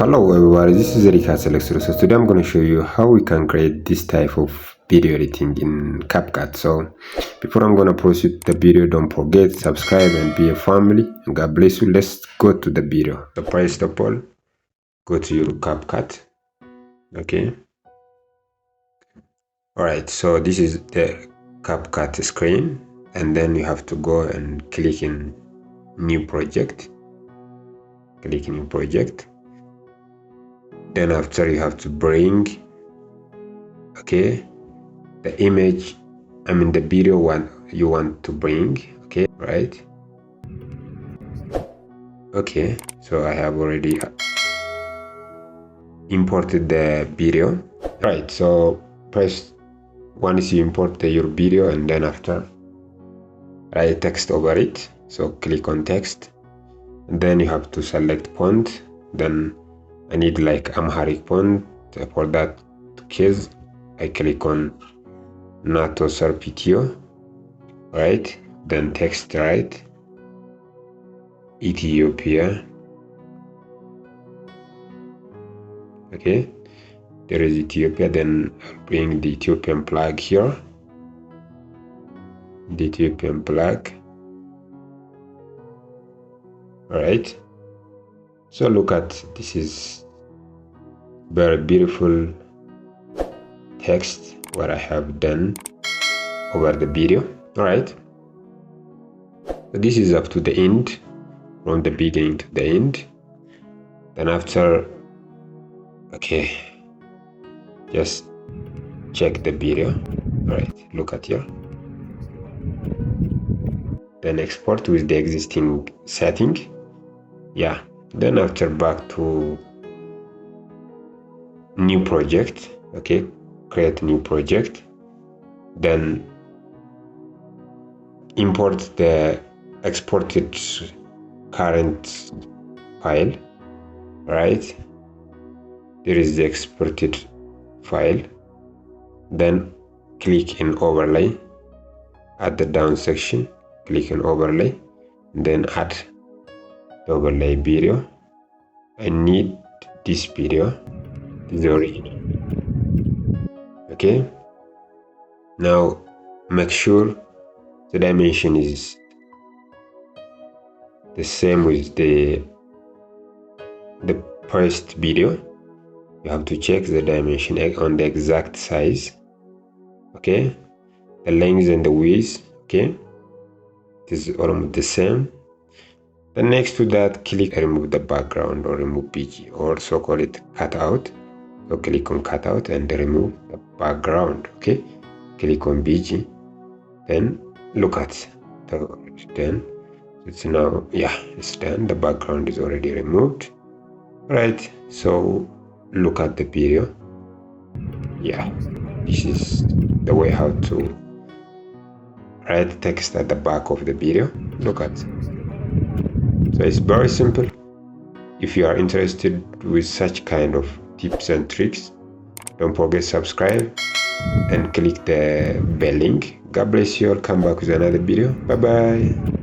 Hello everybody, this is Erika Selexter. So today I'm going to show you how we can create this type of video editing in CapCut. So before I'm going to proceed the video, don't forget subscribe and be a family. And God bless you. Let's go to the video. So first of all, go to your CapCut. Okay. Alright, so this is the CapCut screen, and then you have to go and click in new project. Click new project. Then after you have to bring the image, the video one you want to bring. Okay, right? Okay, so I have already imported the video. Right, so first one is you import your video, and then after write text over it. So click on text, and then you have to select font. Then I need like Amharic font. For that case, I click on NATO Serpitio, right? Then text, right? Ethiopia. Okay, there is Ethiopia. Then I'll bring the Ethiopian flag here. The Ethiopian flag. Alright. So look at this, is very beautiful text what I have done over the video. Alright, so this is up to the end, from the beginning to the end. Then after, just check the video. Alright, look at here. Then export with the existing setting. Then after back to new project. Create new project, then import the exported current file. Right, there is the exported file. Then click in overlay at the down section, click on overlay, then add the overlay video. I need this video, this is the original. Okay, now make sure the dimension is the same with the first video. You have to check the dimension on the exact size. Okay, the length and the width. Okay, this is almost the same. Then next to that, click remove the background or remove BG, or so call it cutout. So click on cutout and remove the background. Okay, click on BG, then look at then it's now it's done. The background is already removed. Right, so look at the video. This is the way how to write text at the back of the video. Look at, so it's very simple. If you are interested with such kind of tips and tricks, don't forget subscribe and click the bell link. God bless you all. Come back with another video. Bye bye.